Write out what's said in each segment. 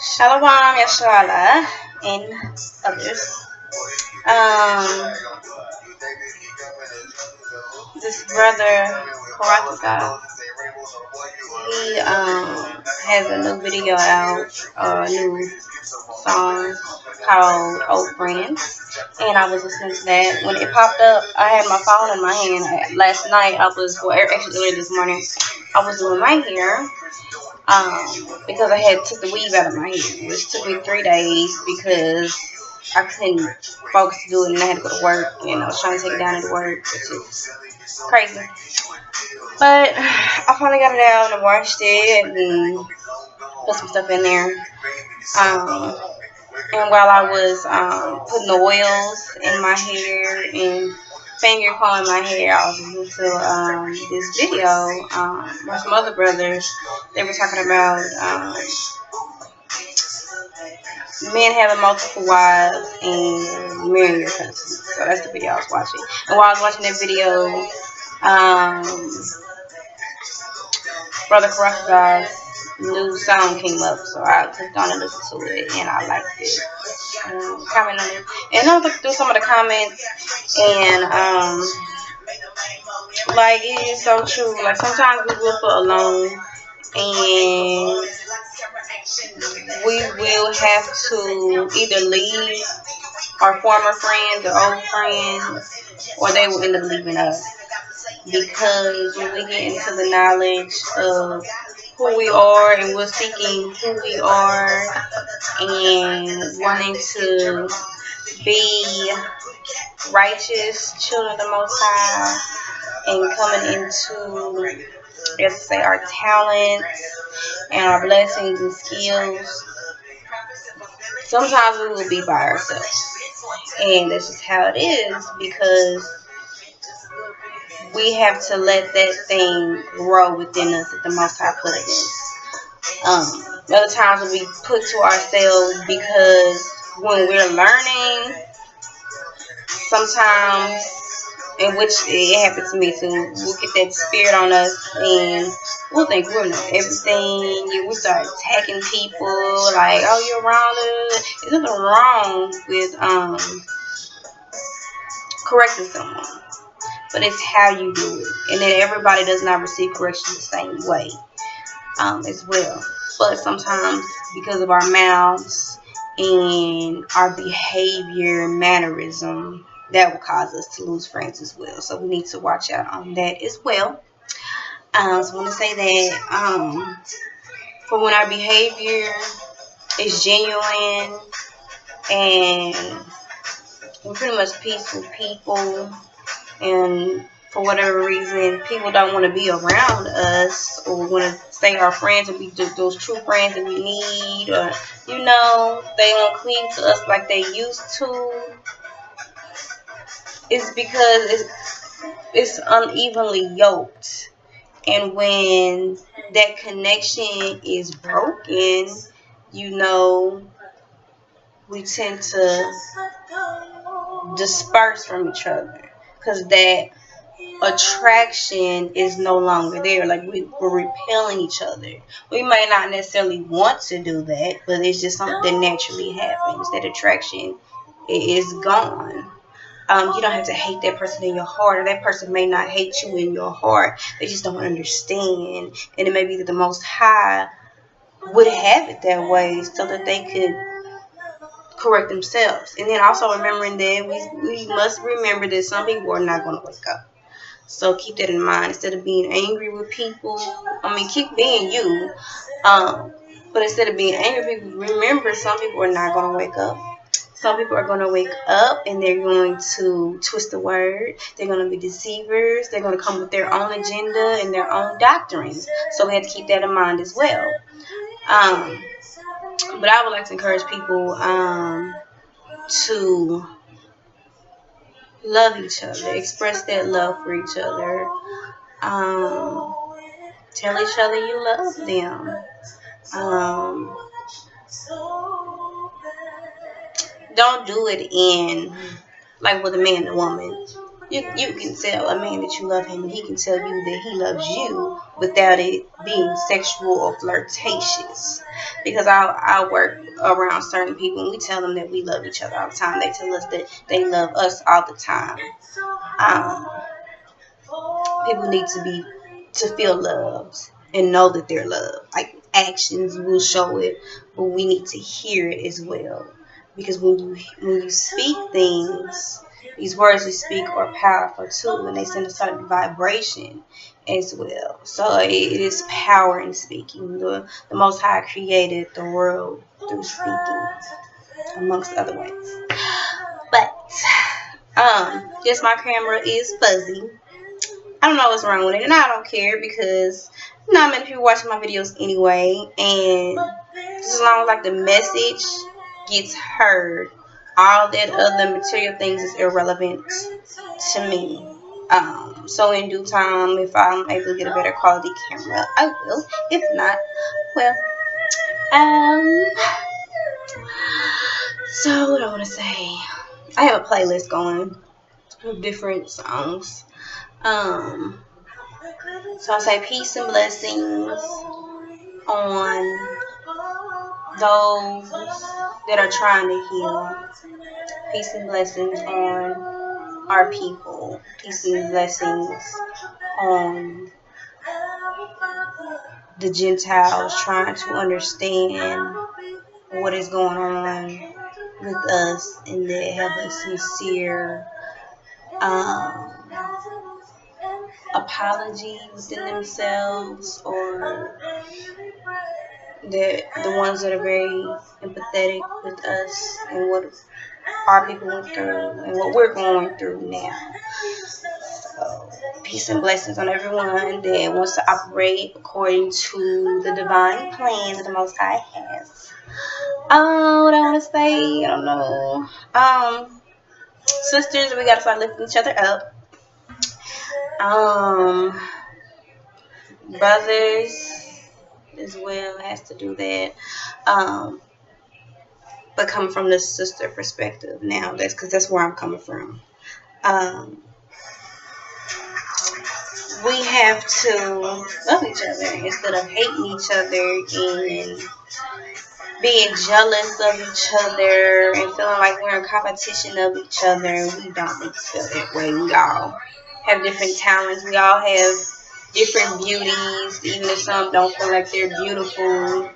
Shalom, Yashala, and others. Um, this brother, Chaarawtazah, he has a new video out, a new song called Old Friends. And I was listening to that. When it popped up, I had my phone in my hand. Last night, actually earlier this morning, I was doing my hair. Because I had took the weave out of my hair, which took me 3 days because I couldn't focus to do it, and I had to go to work, and I was trying to take it down to work, which is crazy. But I finally got it out and washed it and put some stuff in there. And while I was putting the oils in my hair and finger combing my hair, I was listening to this video by some other brothers. They were talking about men having multiple wives and marrying your cousins. So that's the video I was watching. And while I was watching that video, Brother Chaarawtazah's new song came up, so I clicked on and listened to it, and I liked it. Comment on it, and I looked through some of the comments, and like, it is so true. Like, sometimes we will feel alone, and we will have to either leave our former friends or old friends, or they will end up leaving us. Because when we get into the knowledge of who we are, and we're seeking who we are and wanting to be righteous children of the Most High, and coming into, let's say, our talents and our blessings and skills, sometimes we will be by ourselves. And that's just how it is, because we have to let that thing grow within us that the Most High put in us. Other times we put to ourselves, because when we're learning, sometimes, in which it happens to me too, we'll get that spirit on us and we'll think we'll know everything. We start attacking people like, oh, you're wrong. There's nothing wrong with correcting someone, but it's how you do it. And then everybody does not receive correction the same way as well. But sometimes, because of our mouths and our behavior, mannerism, that will cause us to lose friends as well. So we need to watch out on that as well. So I want to say that for when our behavior is genuine and we're pretty much peaceful people, and for whatever reason people don't want to be around us or want to stay our friends and be those true friends that we need, or they don't cleave to us like they used to, it's because it's unevenly yoked. And when that connection is broken, we tend to disperse from each other, because that attraction is no longer there. Like, we're repelling each other. We may not necessarily want to do that, but it's just something that naturally happens. That attraction is gone. You don't have to hate that person in your heart, or that person may not hate you in your heart. They just don't understand. And it may be that the Most High would have it that way so that they could correct themselves. And then also remembering that we must remember that some people are not going to wake up. So keep that in mind. Instead of being angry with people, keep being you. But instead of being angry with people, remember some people are not going to wake up. Some people are going to wake up and they're going to twist the word. They're going to be deceivers. They're going to come with their own agenda and their own doctrines. So we have to keep that in mind as well. But I would like to encourage people to love each other, express that love for each other. Tell each other you love them. Don't do it in, like, with a man and a woman. You can tell a man that you love him, and he can tell you that he loves you without it being sexual or flirtatious. Because I work around certain people, and we tell them that we love each other all the time. They tell us that they love us all the time. Um, People need to feel loved and know that they're loved. Like, actions will show it, but we need to hear it as well. Because when you speak things, these words we speak are powerful too, and they send a certain vibration as well. So it is power in speaking. The Most High created the world through speaking, amongst other ways. But just my camera is fuzzy. I don't know what's wrong with it, and I don't care because not many people watching my videos anyway. And just as long as like the message gets heard, all that other material things is irrelevant to me. So in due time, if I'm able to get a better quality camera, I will. If not, well, so what do I want to say? I have a playlist going with different songs. So I say peace and blessings on those that are trying to heal. Peace and blessings on our people. Peace and blessings on the Gentiles trying to understand what is going on with us, and that have a sincere apology within themselves, or the ones that are very empathetic with us and what our people went through and what we're going through now. So, peace and blessings on everyone that wants to operate according to the divine plan that the Most High has. What I want to say, I don't know. Sisters, we gotta start lifting each other up. Brothers as well has to do that. But coming from the sister perspective now, that's because that's where I'm coming from. We have to love each other instead of hating each other and being jealous of each other and feeling like we're in competition of each other. We don't need to feel that way. We all have different talents. We all have different beauties, even if some don't feel like they're beautiful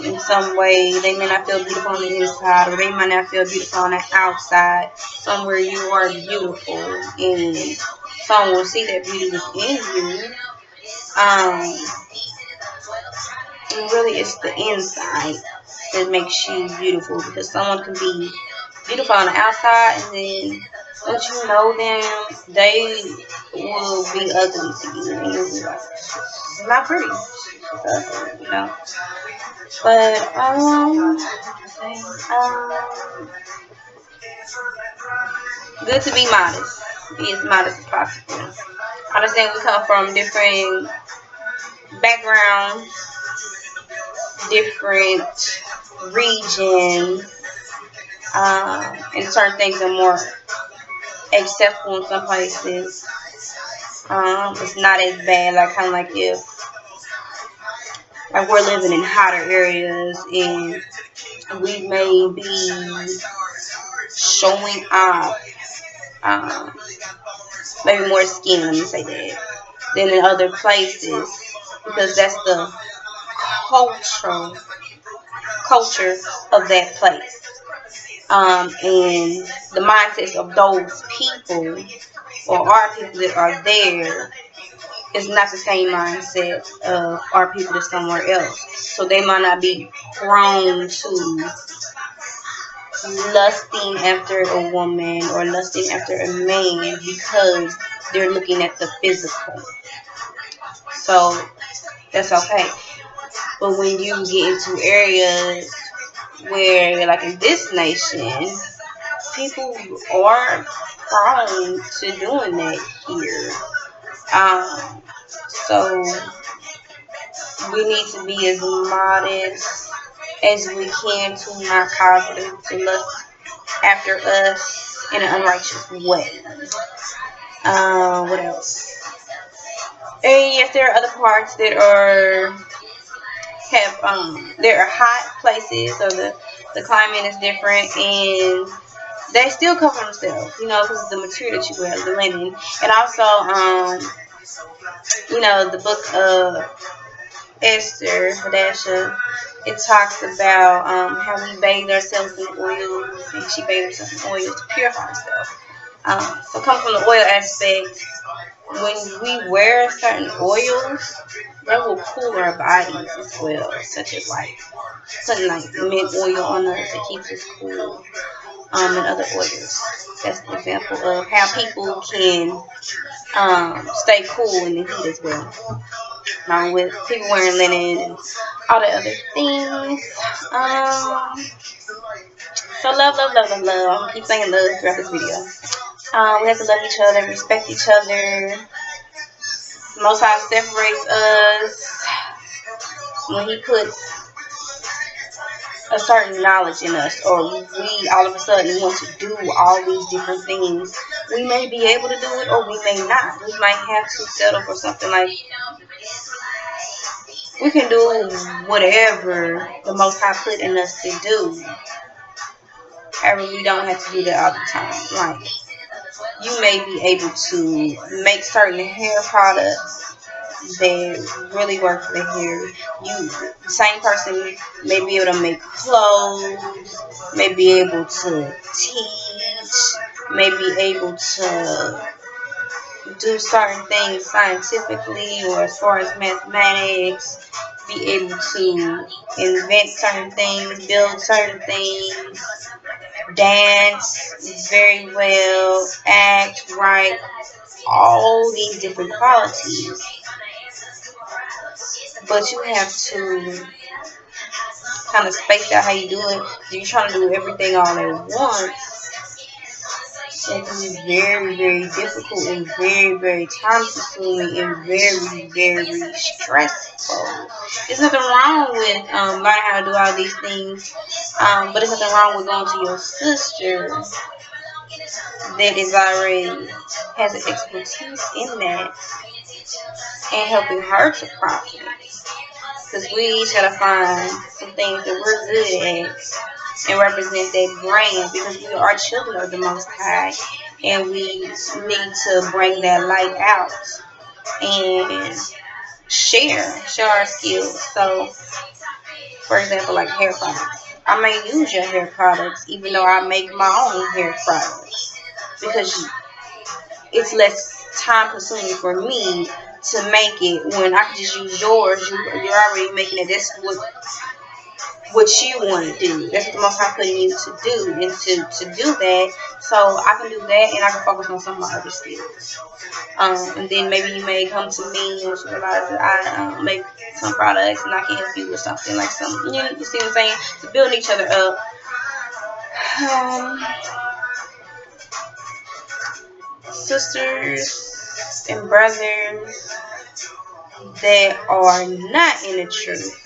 in some way. They may not feel beautiful on the inside, or they might not feel beautiful on the outside. Somewhere you are beautiful, and someone will see that beauty within you. And really, it's the inside that makes you beautiful, because someone can be beautiful on the outside, and then once you know them, they will be ugly to you, and you'll be like, it's not pretty, you know. But good to be modest. Be as modest as possible. I understand we come from different backgrounds, different regions, and certain things are more acceptable in some places. It's not as bad, like kind of like if like we're living in hotter areas and we may be showing off maybe more skin, let me say that, than in other places, because that's the culture of that place. And the mindsets of those people or our people that are there is not the same mindset of our people that's somewhere else. So they might not be prone to lusting after a woman or lusting after a man because they're looking at the physical. So that's okay. But when you get into areas where, like in this nation, people are prone to doing that here. So we need to be as modest as we can to not cause them to lust after us in an unrighteous way. What else? And yes, there are other parts that are there are hot places, so the climate is different, and they still cover themselves, because of the material that you wear, the linen. And also, the book of Esther, Hadasha, it talks about how we bathe ourselves in oils, and she bathed herself in oils to purify herself. So come from the oil aspect, when we wear certain oils, they will cool our bodies as well, such as like putting like mint oil on us, it keeps us cool, and other oils. That's an example of how people can stay cool in the heat as well. With people wearing linen and all the other things. So love, love, love, love, love. I'm gonna keep saying love throughout this video. We have to love each other, respect each other. Most High separates us when He puts a certain knowledge in us, or we all of a sudden want to do all these different things. We may be able to do it, or we may not. We might have to settle for something like we can do whatever the Most High put in us to do. However, we don't have to do that all the time. Like, you may be able to make certain hair products that really work for the hair. The same person may be able to make clothes, may be able to teach, may be able to do certain things scientifically or as far as mathematics, be able to invent certain things, build certain things, dance very well, act right, all these different qualities. But you have to kind of space out how you do it. If you're trying to do everything all at once, it can be very, very difficult and very, very time consuming and very, very stressful. There's nothing wrong with learning how to do all these things, but there's nothing wrong with going to your sister that is already has an expertise in that and helping her to profit. Because we each gotta find some things that we're good at and represent that brand, because we are children of the Most High, and we need to bring that light out and share our skills. So, for example, like hair products, I may use your hair products even though I make my own hair products, because it's less time consuming for me to make it when I can just use yours. You're already making it. That's what you want to do. That's what the Most High putting you to do, and to do that, so I can do that and I can focus on some of my other skills. And then maybe you may come to me and realize that I make some products and I can help you with something like some, you see what I'm saying? To build each other up. Sisters and brothers that are not in the truth,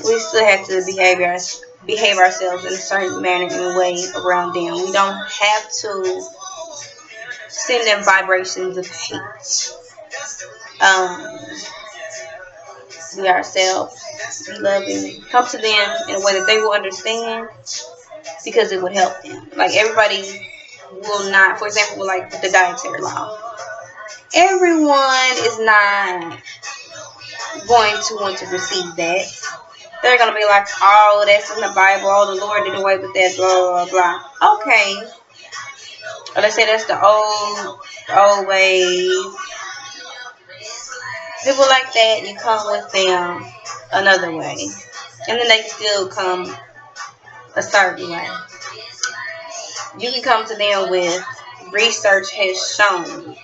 we still have to behave ourselves in a certain manner and way around them. We don't have to send them vibrations of hate. Be ourselves, be loving, come to them in a way that they will understand, because it would help them. Like, everybody will not, for example, like the dietary law, everyone is not going to want to receive that. They're going to be like, oh, that's in the Bible, oh, the Lord did away with that, blah, blah, blah. Okay. Or let's say that's the old ways. People like that, you come with them another way, and then they still come a certain way. You can come to them with, research has shown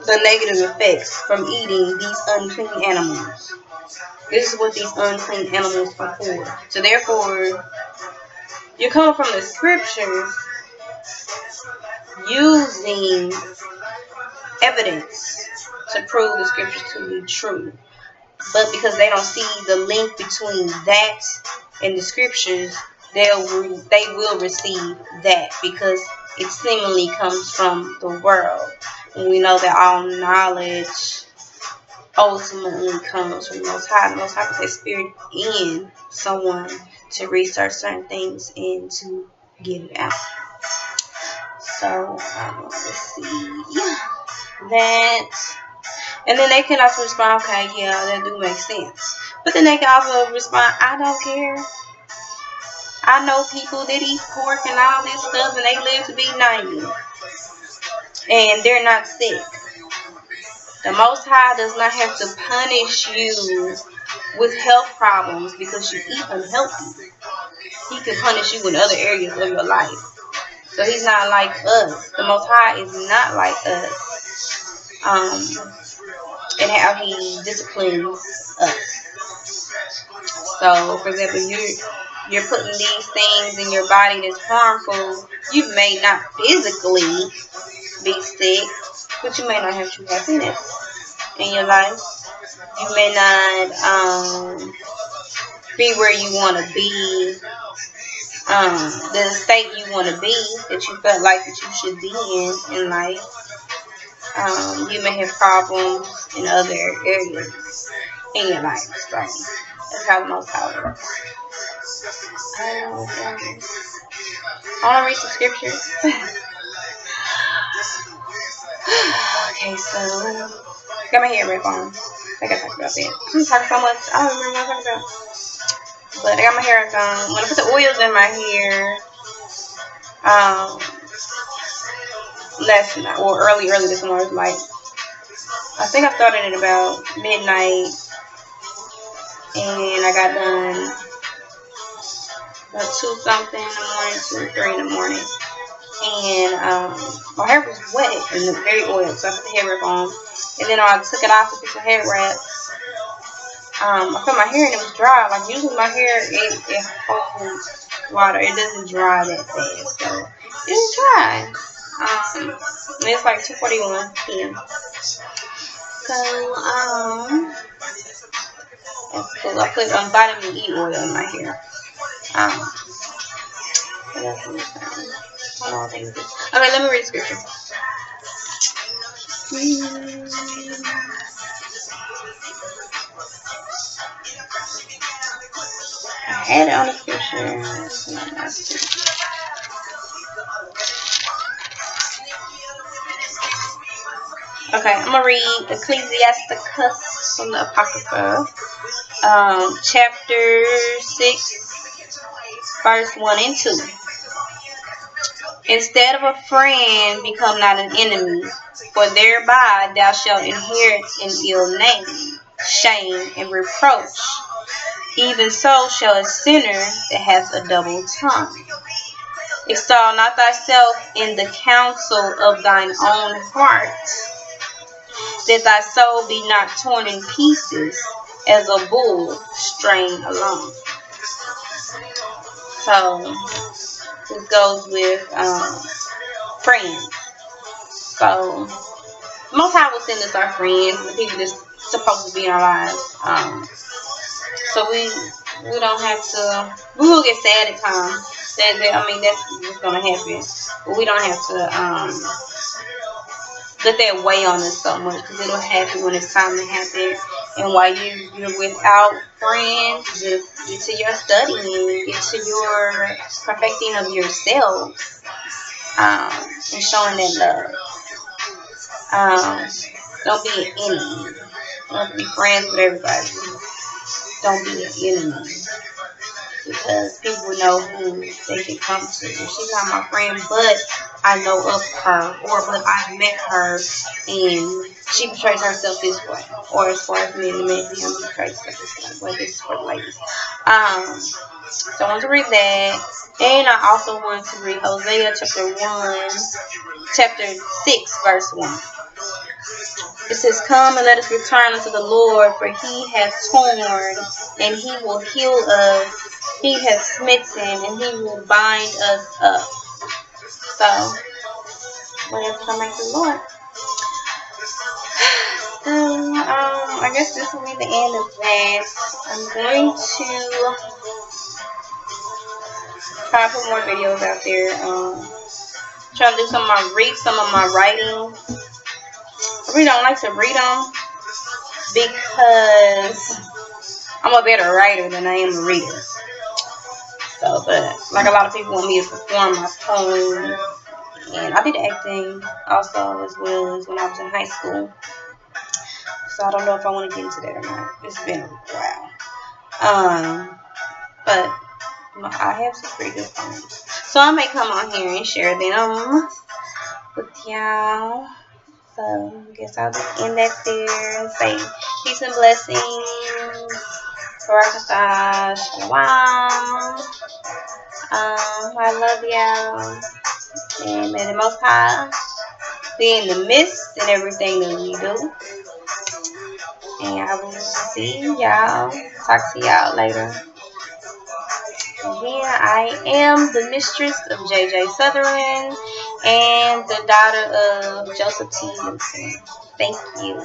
the negative effects from eating these unclean animals. This is what these unclean animals are for. So therefore, you come from the scriptures using evidence to prove the scriptures to be true. But because they don't see the link between that and the scriptures, they will receive that, because it seemingly comes from the world. And we know that all knowledge ultimately comes from the Most High. The Most High puts that spirit in someone to research certain things and to get it out. So, let's see. Yeah. That. And then they can also respond, okay, yeah, that do make sense. But then they can also respond, I don't care. I know people that eat pork and all this stuff and they live to be 90. And they're not sick. The Most High does not have to punish you with health problems because you eat unhealthy. He can punish you in other areas of your life. So he's not like us. The Most High is not like us. And how he disciplines us. So, for example, you're putting these things in your body that's harmful. You may not physically be sick, but you may not have true happiness in your life. You may not be where you want to be, the state you want to be, that you felt like that you should be in life. You may have problems in other areas in your life. So that's how the Most High works. I want to read some scriptures. Okay, so got my hair wrap on. I gotta talk about that. I'm talking so much. I don't remember what I'm talking about. But I got my hair done. When I put the oils in my hair, last night or early this morning, like I think I started at about midnight, and I got done about 2 something in the morning, 2 or 3 in the morning. And my hair was wet and very oily, so I put the hair wrap on. And then I took it off to put the hair wrap. I put my hair and it was dry. Like usually my hair, it holds water. It doesn't dry that fast. So it was dry. And it's like 2:41 p.m. So that's cool. I put vitamin E oil in my hair. What else am I saying? Okay, let me read the scripture. I had it on the scripture. Okay, I'm going to read Ecclesiasticus from the Apocrypha. Chapter 6, verse 1 and 2. Instead of a friend, become not an enemy, for thereby thou shalt inherit an ill name, shame, and reproach. Even so shall a sinner that hath a double tongue. Extol not thyself in the counsel of thine own heart, that thy soul be not torn in pieces as a bull straying along. So this goes with friends. So Most High will send us our friends, the people that's supposed to be in our lives. So we don't have to. We will get sad at times. I mean, that's just gonna happen. But we don't have to let that weigh on us so much, because it'll happen when it's time to happen. And while you're without friends, just get to your studying, get to your perfecting of yourself, and showing that love. Don't be an enemy. Don't be friends with everybody. Don't be an enemy, because people know who they can come to. She's not my friend, but I know of her, or but I've met her and she portrays herself this way. Or as far as me and the man, he portrays herself this way. Well, this is for the ladies. So I want to read that, and I also want to read Hosea chapter 6, verse 1. It says, come and let us return unto the Lord, for he hath torn, and he will heal us. He hath smitten, and he will bind us up. So, whatever come back to the Lord. So, I guess this will be the end of that. I'm going to try to put more videos out there. Trying to do read some of my writings. I really don't like to read them because I'm a better writer than I am a reader. So, but like a lot of people want me to perform my poems, and I did acting also as well as when I was in high school. So I don't know if I want to get into that or not. It's been a while. But I have some pretty good poems. So I may come on here and share them with y'all. So I guess I'll just end that there and say peace and blessings. Chaarawtazah, shalom. I love y'all. And may the Most High be in the midst in everything that we do. And I will see y'all. Talk to y'all later. Again, I am the mistress of JJ Sutherland and the daughter of Joseph T. Newton. Thank you.